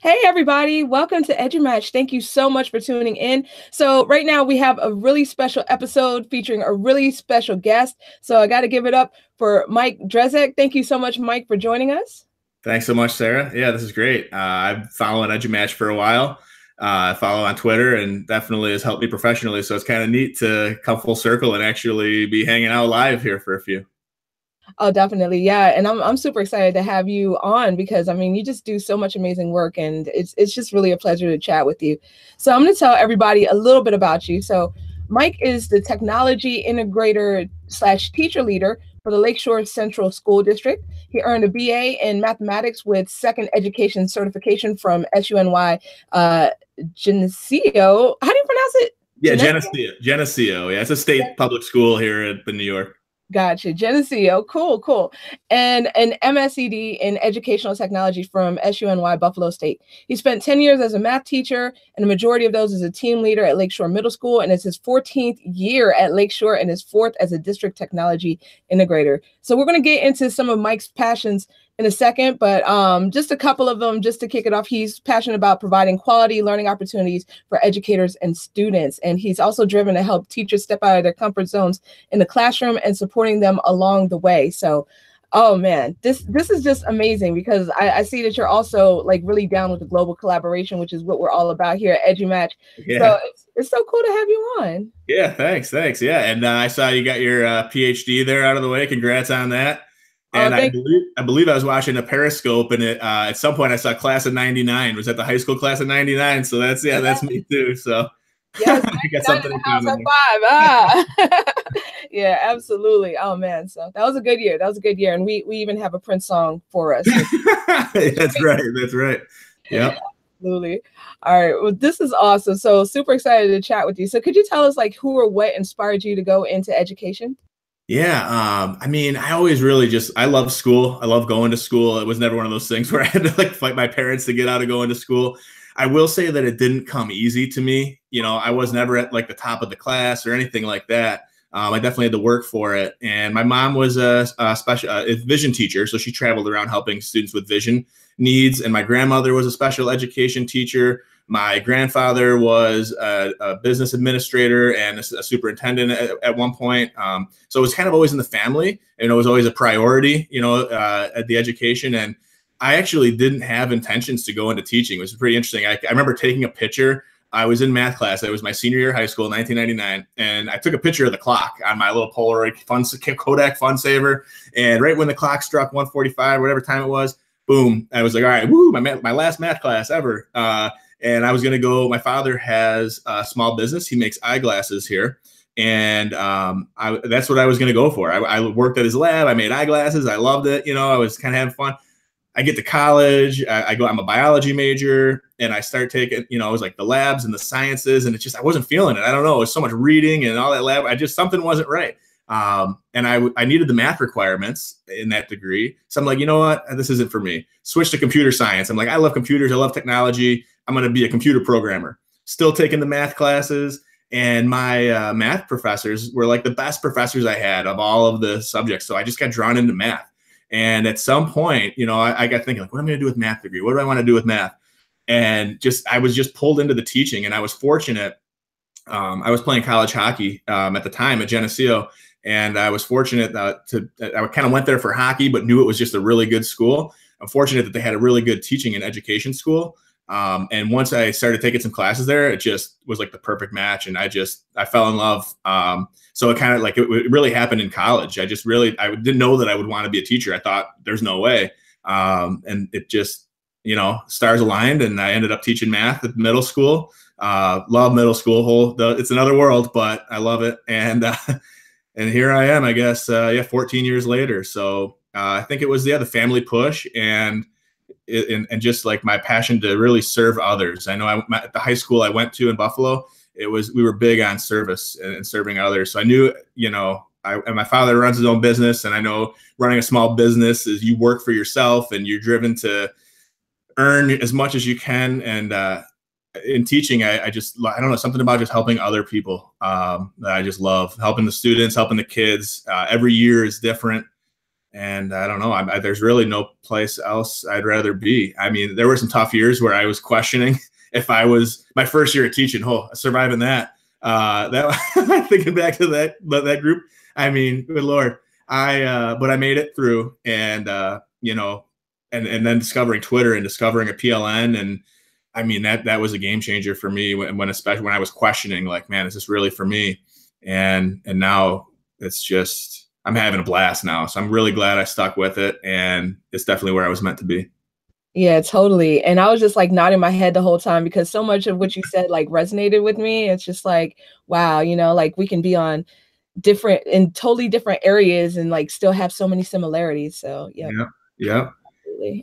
Hey everybody, welcome to EduMatch. Thank you so much for tuning in. So right now we have a really special episode featuring a really special guest. So I got to give it up for Mike Drezek. Thank you so much, Mike, for joining us. Thanks so much, Sarah. Yeah, this is great. I've followed EduMatch for a while. I follow on Twitter and definitely has helped me professionally. So it's kind of neat to come full circle and actually be hanging out live here for a few. Oh, definitely. Yeah. And I'm super excited to have you on because I mean, you just do so much amazing work and it's just really a pleasure to chat with you. So I'm going to tell everybody a little bit about you. So Mike is the technology integrator slash teacher leader for the Lakeshore Central School District. He earned a BA in mathematics with second education certification from SUNY Geneseo. How do you pronounce it? Yeah, Geneseo. Yeah, it's a state public school here in New York. Gotcha. Geneseo. Cool, cool. And an MSED in educational technology from SUNY Buffalo State. He spent 10 years as a math teacher, and the majority of those as a team leader at Lakeshore Middle School. And it's his 14th year at Lakeshore and his 4th as a district technology integrator. So we're going to get into some of Mike's passions in a second, but just a couple of them just to kick it off. He's passionate about providing quality learning opportunities for educators and students. And he's also driven to help teachers step out of their comfort zones in the classroom and supporting them along the way. So, oh man, this is just amazing because I see that you're also like really down with the global collaboration, which is what we're all about here at EduMatch. Yeah. So it's so cool to have you on. Yeah, thanks. Yeah, and I saw you got your PhD there out of the way. Congrats on that. And I believe I was watching a Periscope, and at some point I saw class of '99. Was at the high school class of '99. So that's me too. So yes, I got something in the house at 5. Yeah, absolutely. Oh man, so that was a good year. And we even have a Prince song for us. That's right. Yeah. Absolutely. All right. Well, this is awesome. So super excited to chat with you. So could you tell us like who or what inspired you to go into education? Yeah, I mean, I always I love school. I love going to school. It was never one of those things where I had to like fight my parents to get out of going to school. I will say that it didn't come easy to me. You know, I was never at like the top of the class or anything like that. I definitely had to work for it. And my mom was a vision teacher, so she traveled around helping students with vision needs. And my grandmother was a special education teacher. My grandfather was a business administrator and a superintendent at one point. So it was kind of always in the family, and it was always a priority, at the education. And I actually didn't have intentions to go into teaching. It was pretty interesting. I remember taking a picture. I was in math class. It was my senior year of high school in 1999. And I took a picture of the clock on my little Polaroid Kodak Fun Saver. And right when the clock struck 1:45, whatever time it was, boom, I was like, all right, woo, my last math class ever. And I was going to go. My father has a small business. He makes eyeglasses here. And that's what I was going to go for. I worked at his lab. I made eyeglasses. I loved it. I was kind of having fun. I get to college. I'm a biology major, and I start taking, it was like the labs and the sciences, and I wasn't feeling it. I don't know. It was so much reading and all that lab. Something wasn't right. And I needed the math requirements in that degree. So I'm like, you know what? This isn't for me. Switch to computer science. I'm like, I love computers. I love technology. I'm going to be a computer programmer. Still taking the math classes. And my math professors were like the best professors I had of all of the subjects. So I just got drawn into math. And at some point, I got thinking, like, what am I going to do with math degree? What do I want to do with math? And I was just pulled into the teaching. And I was fortunate. I was playing college hockey at the time at Geneseo. And I was fortunate I kind of went there for hockey, but knew it was just a really good school. I'm fortunate that they had a really good teaching and education school. And once I started taking some classes there, it just was like the perfect match. And I fell in love. So it kind of like, it really happened in college. I didn't know that I would want to be a teacher. I thought there's no way. And it just, stars aligned, and I ended up teaching math at middle school. Love middle school. It's another world, but I love it. And here I am, I guess, 14 years later. So I think it was, the family push and just like my passion to really serve others. I know at the high school I went to in Buffalo, we were big on service and serving others. So I knew, and my father runs his own business, and I know running a small business is you work for yourself and you're driven to earn as much as you can. And in teaching, I don't know, something about just helping other people that I just love. Helping the students, helping the kids. Every year is different. And I don't know, there's really no place else I'd rather be. I mean, there were some tough years where I was questioning if I was my first year of teaching, surviving that. That thinking back to that group. I mean, good Lord, but I made it through, and you know, and then discovering Twitter and discovering a PLN, and I mean that was a game changer for me especially when I was questioning, like, man, is this really for me? And now it's just, I'm having a blast now. So I'm really glad I stuck with it, and it's definitely where I was meant to be. Yeah, totally. And I was just like nodding my head the whole time because so much of what you said like resonated with me. It's just like, wow, you know, like we can be on totally different areas and like still have so many similarities. So yeah. Yeah.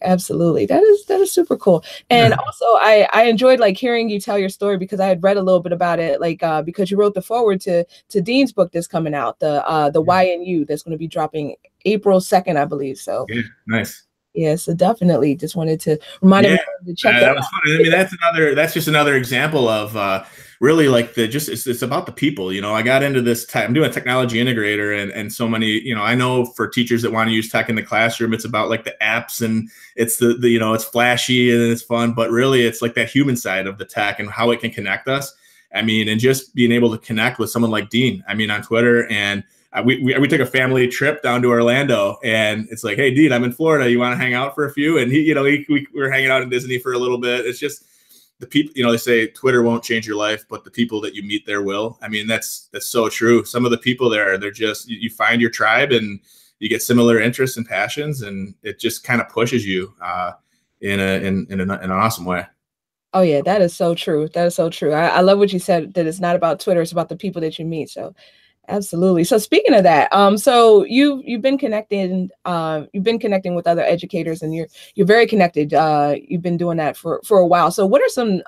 Absolutely. That is super cool. And also I enjoyed like hearing you tell your story because I had read a little bit about it, like because you wrote the foreword to Dean's book that's coming out, the YNU, that's going to be dropping April 2nd, I believe. So yeah, nice. Yeah, so definitely just wanted to remind everyone to check that was fun. I mean, that's just another example of really like it's about the people. You know, I got into this I'm doing a technology integrator, and so many, you know, I know for teachers that want to use tech in the classroom, it's about like the apps, and it's the you know, it's flashy and it's fun, but really it's like that human side of the tech and how it can connect us. I mean, and just being able to connect with someone like Dean, I mean, on Twitter, and we took a family trip down to Orlando, and it's like, hey, Dean, I'm in Florida. You want to hang out for a few? And we were hanging out in Disney for a little bit. It's just the people, you know, they say Twitter won't change your life, but the people that you meet there will. I mean, that's so true. Some of the people there, they're just, you find your tribe and you get similar interests and passions, and it just kind of pushes you in an awesome way. Oh yeah, that is so true. That is so true. I love what you said, that it's not about Twitter, it's about the people that you meet. So absolutely. So speaking of that, so you've been connecting with other educators, and you're very connected. You've been doing that for a while. So what are some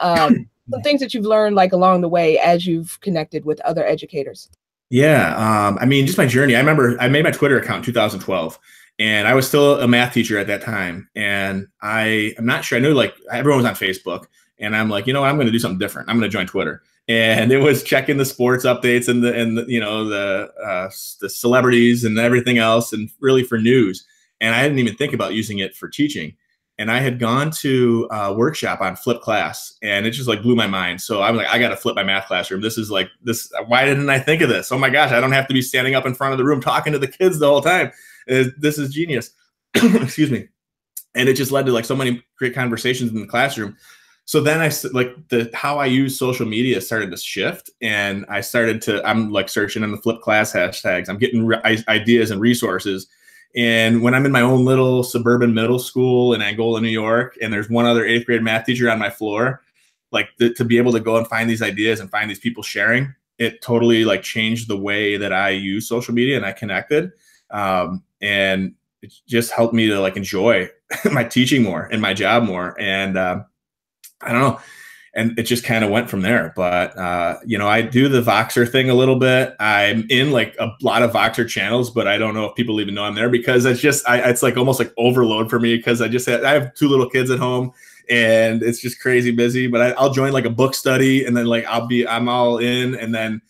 things that you've learned like along the way as you've connected with other educators? Yeah, I mean, just my journey. I remember I made my Twitter account in 2012, and I was still a math teacher at that time. And I'm not sure, I knew like everyone was on Facebook, and I'm like, you know what, I'm going to do something different. I'm going to join Twitter. And it was checking the sports updates and the you know, the celebrities and everything else, and really for news. And I didn't even think about using it for teaching. And I had gone to a workshop on flipped class, and it just like blew my mind. So I'm like, I got to flip my math classroom. This is like this. Why didn't I think of this? Oh my gosh, I don't have to be standing up in front of the room talking to the kids the whole time. This is genius. Excuse me. And it just led to like so many great conversations in the classroom. So then how I use social media started to shift, and I'm like searching on the flipped class hashtags. I'm getting ideas and resources. And when I'm in my own little suburban middle school in Angola, New York, and there's one other 8th grade math teacher on my floor, like to be able to go and find these ideas and find these people sharing, it totally like changed the way that I use social media and I connected. And it just helped me to like enjoy my teaching more and my job more. And I don't know. And it just kind of went from there. But, you know, I do the Voxer thing a little bit. I'm in like a lot of Voxer channels, but I don't know if people even know I'm there, because it's just, it's like almost like overload for me, because I have 2 little kids at home, and it's just crazy busy. But I'll join like a book study, and then like I'm all in. And then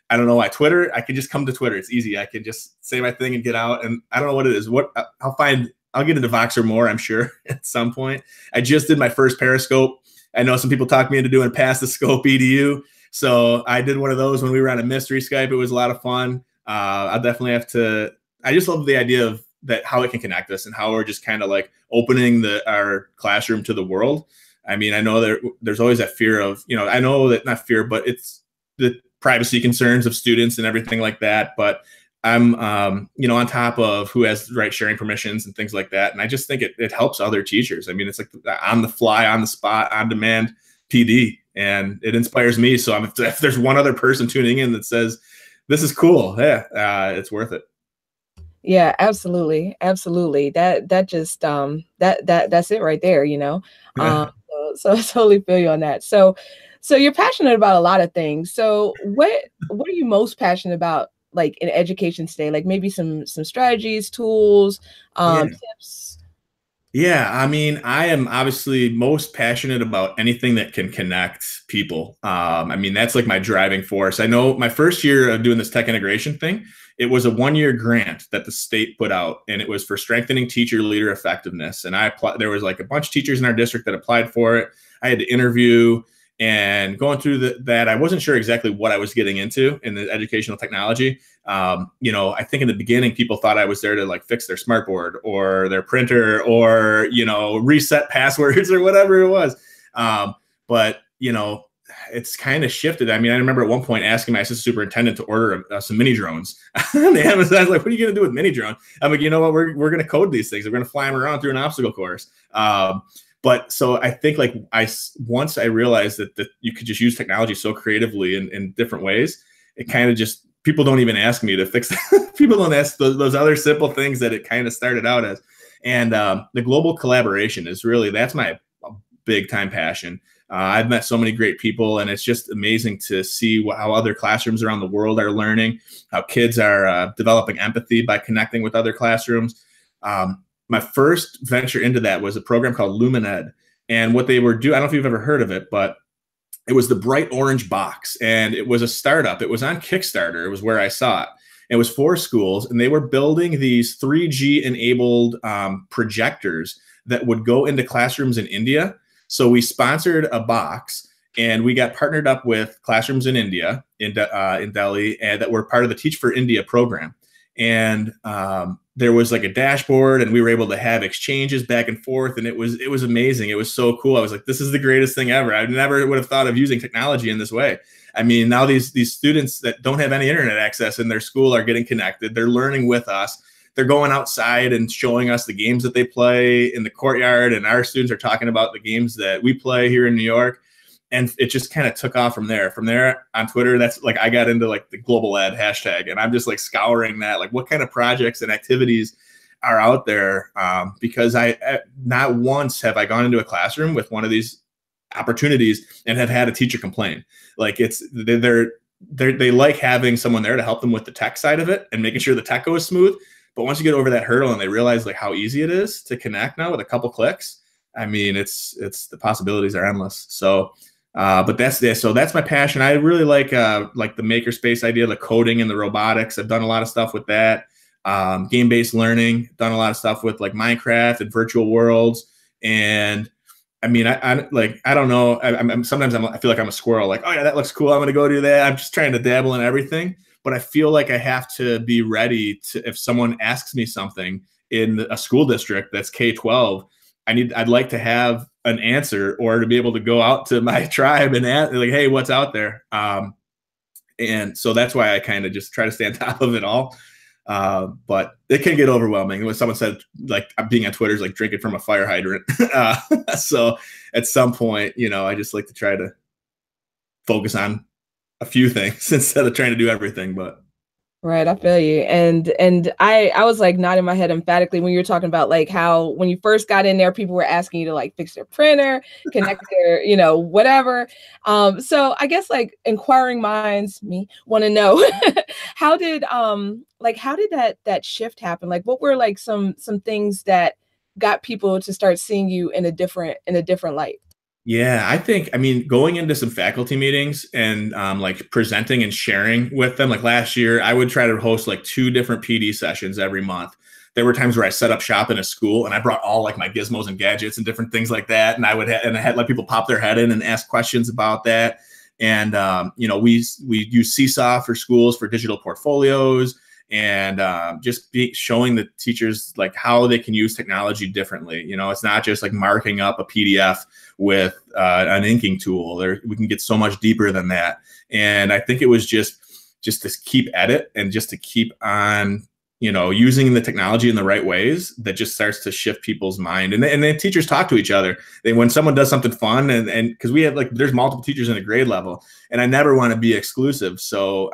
I don't know why Twitter, I can just come to Twitter. It's easy. I can just say my thing and get out. And I don't know what it is. I'll get into Voxer more, I'm sure, at some point. I just did my first Periscope. I know some people talked me into doing Pass the Scope EDU. So I did one of those when we were on a mystery Skype. It was a lot of fun. I'll definitely I just love the idea of that, how it can connect us and how we're just kind of like opening our classroom to the world. I mean, I know there's always that fear of, you know, I know that not fear, but it's the privacy concerns of students and everything like that. But I'm, you know, on top of who has the right sharing permissions and things like that. And I just think it helps other teachers. I mean, it's like on the fly, on the spot, on demand PD, and it inspires me. So if there's one other person tuning in that says, this is cool, yeah, it's worth it. Yeah, absolutely. Absolutely. That's it right there, you know? So I totally feel you on that. So you're passionate about a lot of things. So what are you most passionate about, like in education today? Like maybe some strategies, tools, tips? Yeah, I mean, I am obviously most passionate about anything that can connect people. I mean, that's like my driving force. I know my first year of doing this tech integration thing, It was a 1-year grant that the state put out, and it was for strengthening teacher leader effectiveness. And I applied. There was like a bunch of teachers in our district that applied for it. I had to interview, and going through that, I wasn't sure exactly what I was getting into in the educational technology. You know, I think in the beginning, people thought I was there to like fix their smartboard or their printer or, you know, reset passwords or whatever it was. But, you know, it's kind of shifted. I mean, I remember at one point asking my assistant superintendent to order some mini drones on Amazon. I was like, what are you going to do with mini drones? I'm like, you know what, we're going to code these things. We're going to fly them around through an obstacle course. But so I think like once I realized that you could just use technology so creatively in different ways, it kind of just, people don't even ask me to fix that. People don't ask those other simple things that it kind of started out as. And the global collaboration is really, that's my big time passion. I've met so many great people, and it's just amazing to see how other classrooms around the world are learning, how kids are developing empathy by connecting with other classrooms. My first venture into that was a program called LumenEd. And what they were doing, I don't know if you've ever heard of it, but it was the Bright Orange Box. And it was a startup. It was on Kickstarter. It was where I saw it. It was for schools, and they were building these 3G enabled projectors that would go into classrooms in India. So we sponsored a box, and we got partnered up with classrooms in India, in Delhi, and that were part of the Teach for India program. And there was like a dashboard, and we were able to have exchanges back and forth, and it was amazing. It was so cool. I was like, this is the greatest thing ever. I never would have thought of using technology in this way. I mean, now these students that don't have any internet access in their school are getting connected. They're learning with us. They're going outside and showing us the games that they play in the courtyard, and our students are talking about the games that we play here in New York. And it just kind of took off from there. From there on Twitter, that's like I got into like the global ed hashtag, and I'm just like scouring that, like what kind of projects and activities are out there, because I not once have I gone into a classroom with one of these opportunities and have had a teacher complain. Like they like having someone there to help them with the tech side of it and making sure the tech goes smooth. But once you get over that hurdle and they realize like how easy it is to connect now with a couple clicks, I mean, it's the possibilities are endless. So. But that's my passion. I really like the makerspace idea, the coding and the robotics. I've done a lot of stuff with that. Game-based learning, done a lot of stuff with like Minecraft and virtual worlds. And I mean, I don't know. Sometimes I feel like I'm a squirrel. Like, oh yeah, that looks cool. I'm going to go do that. I'm just trying to dabble in everything. But I feel like I have to be ready to, if someone asks me something in a school district that's K-12, I'd like to have an answer, or to be able to go out to my tribe and ask, like, hey, what's out there? And so that's why I kind of just try to stay on top of it all. But it can get overwhelming. When someone said, like, being on Twitter is like drinking from a fire hydrant. So at some point, you know, I just like to try to focus on a few things instead of trying to do everything. But right, I feel you. And I was like nodding my head emphatically when you were talking about like how when you first got in there, people were asking you to like fix their printer, connect their, you know, whatever. So I guess like inquiring minds, me, want to know how did that shift happen? Like what were like some things that got people to start seeing you in a different light? yeah, I mean, going into some faculty meetings and like presenting and sharing with them, like last year, I would try to host like 2 different PD sessions every month. There were times where I set up shop in a school and I brought all like my gizmos and gadgets and different things like that. And I had let people pop their head in and ask questions about that. And, you know, we use Seesaw for schools for digital portfolios, and just showing the teachers like how they can use technology differently. You know, it's not just like marking up a PDF with an inking tool. We can get so much deeper than that. And I think it was just to keep at it and just to keep on, you know, using the technology in the right ways that just starts to shift people's mind. And then teachers talk to each other. When someone does something fun, and because we have like, there's multiple teachers in a grade level, and I never want to be exclusive. So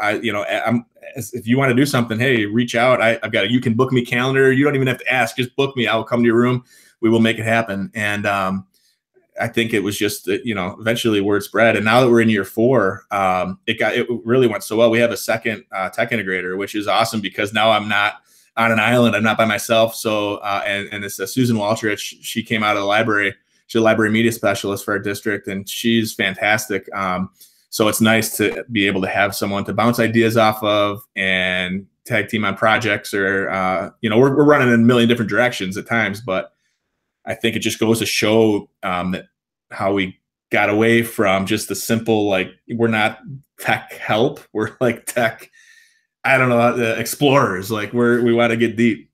if you want to do something, hey, reach out. I've got you can book me calendar. You don't even have to ask, just book me. I will come to your room. We will make it happen. And I think it was just, you know, eventually word spread. And now that we're in year 4, it really went so well. We have a second tech integrator, which is awesome because now I'm not on an island. I'm not by myself. So, and it's Susan Waltrich. She came out of the library. She's a library media specialist for our district, and she's fantastic. So it's nice to be able to have someone to bounce ideas off of and tag team on projects, or you know, we're running in a million different directions at times. But I think it just goes to show that how we got away from just the simple, like, we're not tech help, we're like tech, I don't know, explorers. Like, we want to get deep.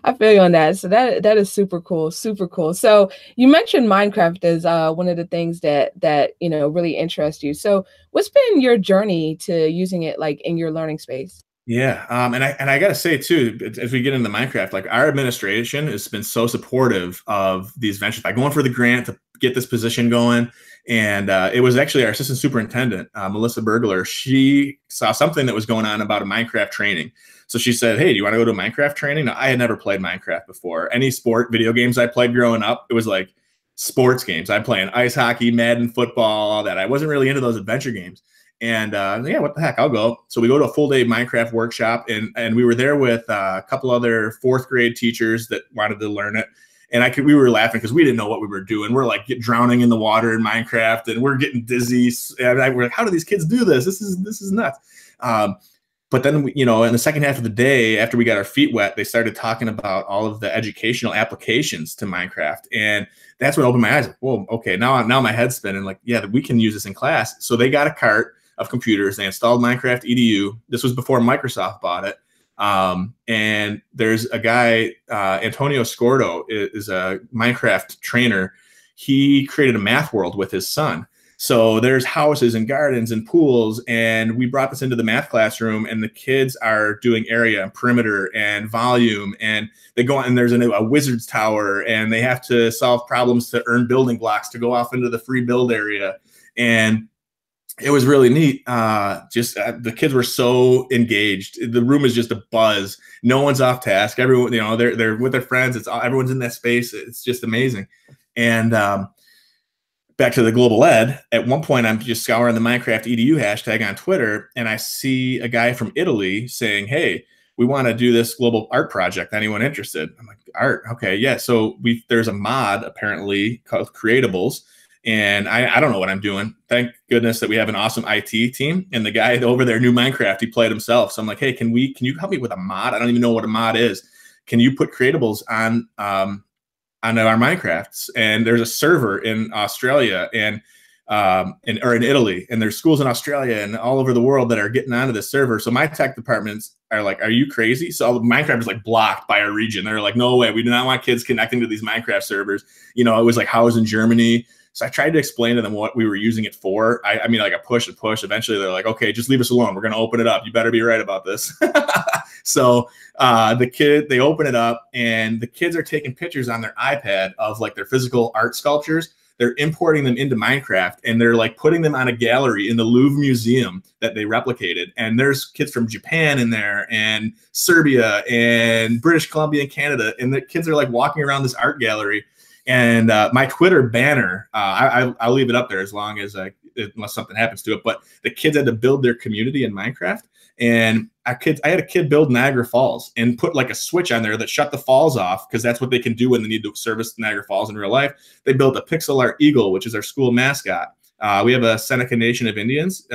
I feel you on that. So that is super cool, super cool. So you mentioned Minecraft as one of the things that you know really interests you. So what's been your journey to using it like in your learning space? Yeah, and I gotta say too, as we get into Minecraft, like, our administration has been so supportive of these ventures by going for the grant to get this position going. And it was actually our assistant superintendent, Melissa Bergler. She saw something that was going on about a Minecraft training. So she said, "Hey, do you want to go to a Minecraft training?" Now, I had never played Minecraft before. Any sport video games I played growing up, it was like sports games. I playing ice hockey, Madden football, all that. I wasn't really into those adventure games. And yeah, what the heck, I'll go. So we go to a full day Minecraft workshop, and we were there with a couple other fourth grade teachers that wanted to learn it. And we were laughing because we didn't know what we were doing. We're like drowning in the water in Minecraft, and we're getting dizzy. And we're like, how do these kids do this? This is nuts. But then, you know, in the second half of the day, after we got our feet wet, they started talking about all of the educational applications to Minecraft. And that's what opened my eyes. Like, whoa, okay, now my head's spinning. Like, yeah, we can use this in class. So they got a cart of computers. They installed Minecraft EDU. This was before Microsoft bought it. And there's a guy, Antonio Scordo is a Minecraft trainer. He created a math world with his son. So there's houses and gardens and pools, and we brought this into the math classroom, and the kids are doing area and perimeter and volume, and they go on, and there's a wizard's tower, and they have to solve problems to earn building blocks to go off into the free build area. And it was really neat. The kids were so engaged. The room is just a buzz. No one's off task. Everyone, you know, they're with their friends. Everyone's in that space. It's just amazing. And back to the global ed, at one point I'm just scouring the Minecraft EDU hashtag on Twitter, and I see a guy from Italy saying, "Hey, we want to do this global art project. Anyone interested?" I'm like, "Art? Okay, yeah." So there's a mod apparently called Creatables, and I don't know what I'm doing. Thank goodness that we have an awesome IT team, and the guy over there knew Minecraft. He played himself. So I'm like, "Hey, can you help me with a mod? I don't even know what a mod is. Can you put Creatables on our Minecrafts?" And there's a server in Australia or in Italy, and there's schools in Australia and all over the world that are getting onto this server. So my tech departments are like, "Are you crazy?" So Minecraft is like blocked by our region. They're like, "No way, we do not want kids connecting to these Minecraft servers." You know, it was like housed in Germany. So I tried to explain to them what we were using it for. I mean, like a push. Eventually, they're like, "Okay, just leave us alone. We're going to open it up. You better be right about this." So they open it up, and the kids are taking pictures on their iPad of like their physical art sculptures. They're importing them into Minecraft, and they're like putting them on a gallery in the Louvre Museum that they replicated. And there's kids from Japan in there, and Serbia, and British Columbia, and Canada. And the kids are like walking around this art gallery. And my Twitter banner, I'll leave it up there as long as unless something happens to it. But the kids had to build their community in Minecraft, and I had a kid build Niagara Falls and put like a switch on there that shut the falls off, because that's what they can do when they need to service Niagara Falls in real life. They built a pixel art eagle, which is our school mascot. We have a Seneca Nation of Indians.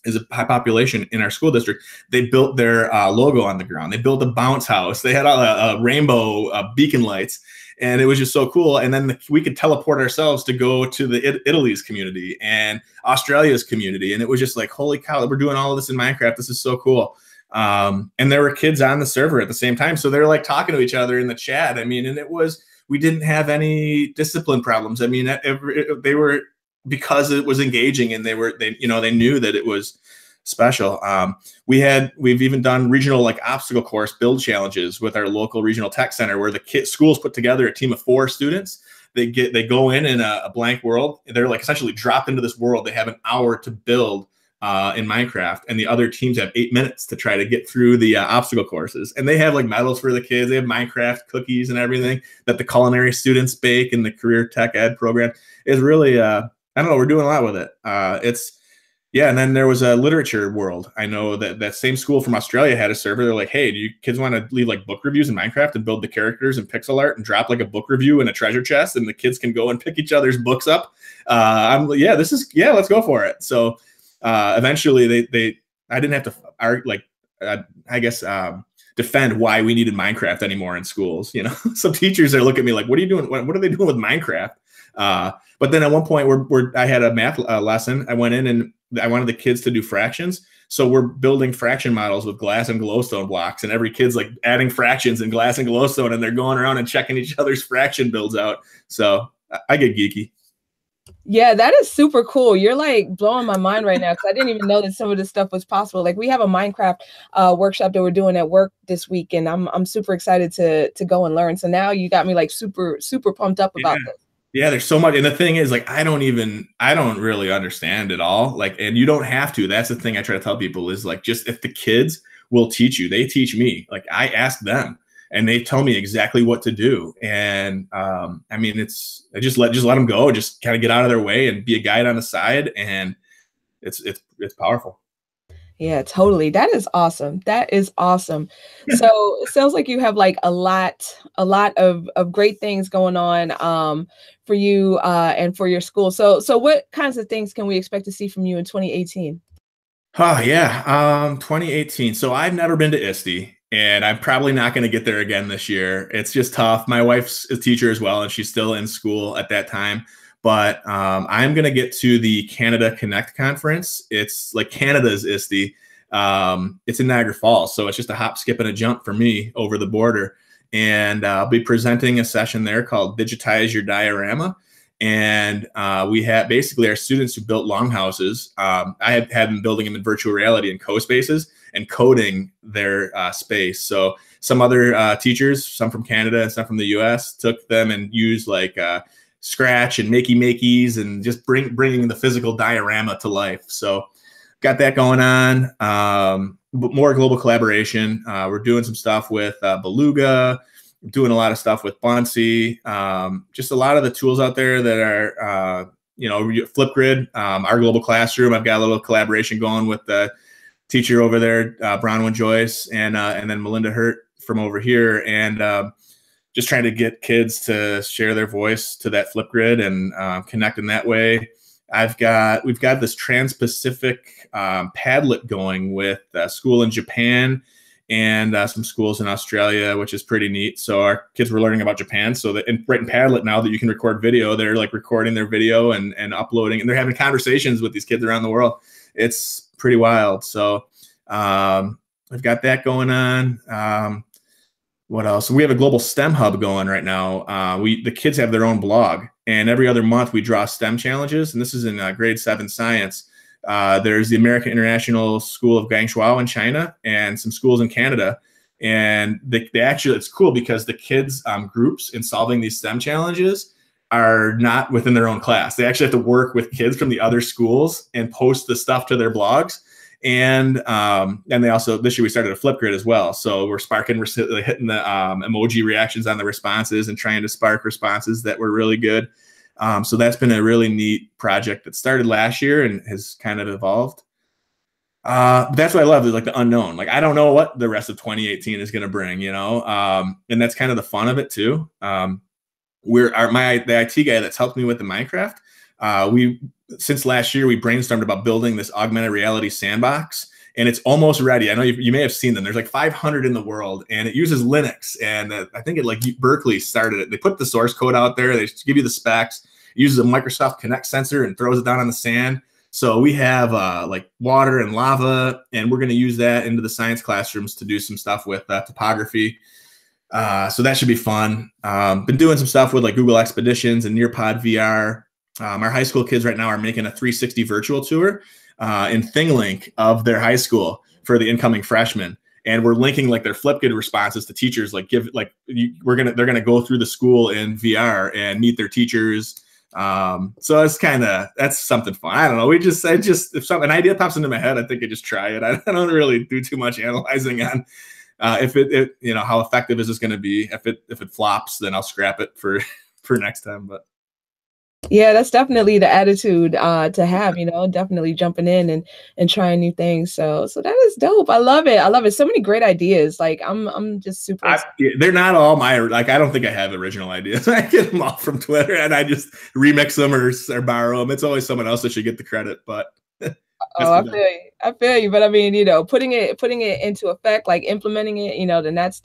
Is a high population in our school district. They built their logo on the ground. They built a bounce house. They had a rainbow beacon lights. And it was just so cool. And then we could teleport ourselves to go to the Italy's community and Australia's community. And it was just like, holy cow, we're doing all of this in Minecraft. This is so cool. And there were kids on the server at the same time. So they're like talking to each other in the chat. I mean, and we didn't have any discipline problems. I mean, they were, because it was engaging, and they knew that it was special. We've even done regional like obstacle course build challenges with our local regional tech center, where the schools put together a team of 4 students. They go in a blank world. They're like essentially dropped into this world. They have an hour to build in Minecraft, and the other teams have 8 minutes to try to get through the obstacle courses. And they have like medals for the kids. They have Minecraft cookies and everything that the culinary students bake in the career tech ed program. Is really I don't know, we're doing a lot with it. Yeah, and then there was a literature world. I know that same school from Australia had a server. They're like, "Hey, do you kids want to leave like book reviews in Minecraft and build the characters in pixel art and drop like a book review in a treasure chest, and the kids can go and pick each other's books up?" Let's go for it. So eventually I didn't have to I guess, defend why we needed Minecraft anymore in schools. You know, some teachers are looking at me like, what are you doing? What are they doing with Minecraft? But then at one point I had a math lesson. I went in and I wanted the kids to do fractions. So we're building fraction models with glass and glowstone blocks, and every kid's like adding fractions in glass and glowstone, and they're going around and checking each other's fraction builds out. So I get geeky. Yeah, that is super cool. You're like blowing my mind right now because I didn't even know that some of this stuff was possible. Like we have a Minecraft workshop that we're doing at work this week, and I'm super excited to go and learn. So now you got me like super pumped up about this. Yeah, there's so much. And the thing is, like, I don't really understand it all. Like, and you don't have to. That's the thing I try to tell people is like, just if the kids will teach you, they teach me. Like, I ask them and they tell me exactly what to do. And I mean, I just let them go, just kind of get out of their way and be a guide on the side. And it's powerful. Yeah, totally. That is awesome. That is awesome. So it sounds like you have like a lot of great things going on for you and for your school. So what kinds of things can we expect to see from you in 2018? Oh yeah, 2018. So I've never been to ISTE, and I'm probably not going to get there again this year. It's just tough. My wife's a teacher as well, and she's still in school at that time. But I'm going to get to the Canada Connect conference. It's like Canada's ISTE. It's in Niagara Falls, so it's just a hop, skip, and a jump for me over the border. And I'll be presenting a session there called Digitize Your Diorama. And we have basically our students who built longhouses. I had them building them in virtual reality and co-spaces and coding their space. So some other teachers, some from Canada and some from the US, took them and used like Scratch and makeys and just bringing the physical diorama to life. So got that going on. But more global collaboration. We're doing some stuff with Beluga, doing a lot of stuff with Buncee. Just a lot of the tools out there that are, Flipgrid, our global classroom. I've got a little collaboration going with the teacher over there, Bronwyn Joyce, and then Melinda Hurt from over here. And just trying to get kids to share their voice to that Flipgrid and connect in that way. We've got this Trans-Pacific Padlet going with a school in Japan and some schools in Australia, which is pretty neat. So our kids were learning about Japan. So that right in Padlet now that you can record video, they're like recording their video and uploading, and they're having conversations with these kids around the world. It's pretty wild. So we've got that going on. What else? We have a global STEM hub going right now. The kids have their own blog, and every other month we draw STEM challenges. And this is in grade 7 science. There's the American International School of Guangzhou in China and some schools in Canada. And they actually, it's cool because the kids groups in solving these STEM challenges are not within their own class. They actually have to work with kids from the other schools and post the stuff to their blogs. And they also, this year we started a Flipgrid as well. So we're hitting the emoji reactions on the responses and trying to spark responses that were really good. So that's been a really neat project that started last year and has kind of evolved. That's what I love, is like the unknown. Like, I don't know what the rest of 2018 is going to bring, and that's kind of the fun of it too. The IT guy that's helped me with the Minecraft, since last year, we brainstormed about building this augmented reality sandbox, and it's almost ready. I know you may have seen them. There's like 500 in the world, and it uses Linux. And I think Berkeley started it. They put the source code out there. They give you the specs. It uses a Microsoft Kinect sensor and throws it down on the sand. So we have like water and lava, and we're going to use that into the science classrooms to do some stuff with topography. So that should be fun. Been doing some stuff with like Google Expeditions and Nearpod VR. Our high school kids right now are making a 360 virtual tour in ThingLink of their high school for the incoming freshmen. And we're linking like their Flipgrid responses to teachers. Like they're gonna go through the school in VR and meet their teachers. So that's something fun. I don't know. If an idea pops into my head, I think I just try it. I don't really do too much analyzing on if it how effective is this going to be. If it flops, then I'll scrap it for next time. But yeah, that's definitely the attitude to have, definitely jumping in and trying new things. So that is dope. I love it. I love it. So many great ideas. Like I'm just super. They're not all my, I don't think I have original ideas. I get them all from Twitter and I just remix them or borrow them. It's always someone else that should get the credit, but Oh, I feel you. I feel you. But I mean, putting it into effect, like implementing it, then that's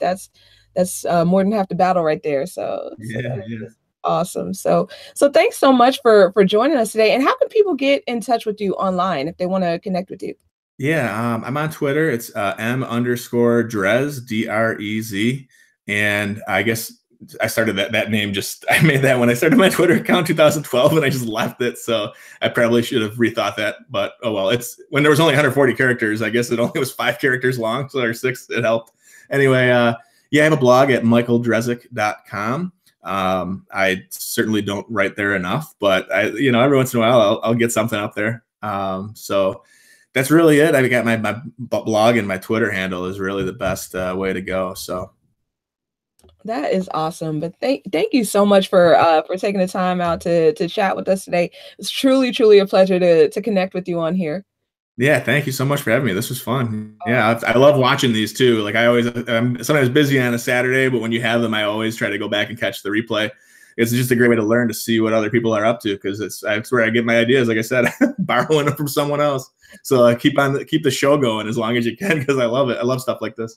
more than half the battle right there. So Yeah, that is yeah. just awesome. So thanks so much for joining us today. And how can people get in touch with you online if they want to connect with you? Yeah, I'm on Twitter. It's M_Drez, DREZ. And I guess I started that name I made that when I started my Twitter account 2012 and I just left it. So I probably should have rethought that. But oh well, it's when there was only 140 characters, I guess it only was 5 characters long. So or 6, it helped. Anyway, yeah, I have a blog at michaeldrezek.com. I certainly don't write there enough, but every once in a while I'll get something up there. So that's really it. I got my blog and my Twitter handle is really the best way to go. So That is awesome. But thank you so much for taking the time out to chat with us today. It's truly a pleasure to connect with you on here. yeah, thank you so much for having me. This was fun. Yeah, I love watching these too. Like I'm sometimes busy on a Saturday, but when you have them, I always try to go back and catch the replay. It's just a great way to learn to see what other people are up to because that's where I get my ideas. Like I said, borrowing them from someone else. So keep the show going as long as you can because I love it. I love stuff like this.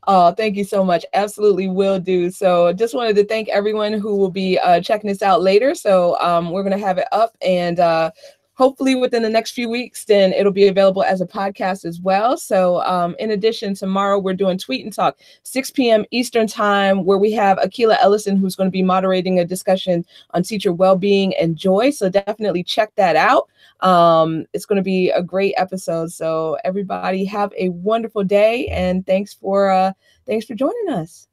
Oh, thank you so much. Absolutely will do. So just wanted to thank everyone who will be checking this out later. So we're going to have it up and hopefully within the next few weeks, then it'll be available as a podcast as well. So in addition, tomorrow we're doing Tweet and Talk, 6 p.m. Eastern time, where we have Akila Ellison, who's going to be moderating a discussion on teacher well-being and joy. So definitely check that out. It's going to be a great episode. So everybody have a wonderful day and thanks for joining us.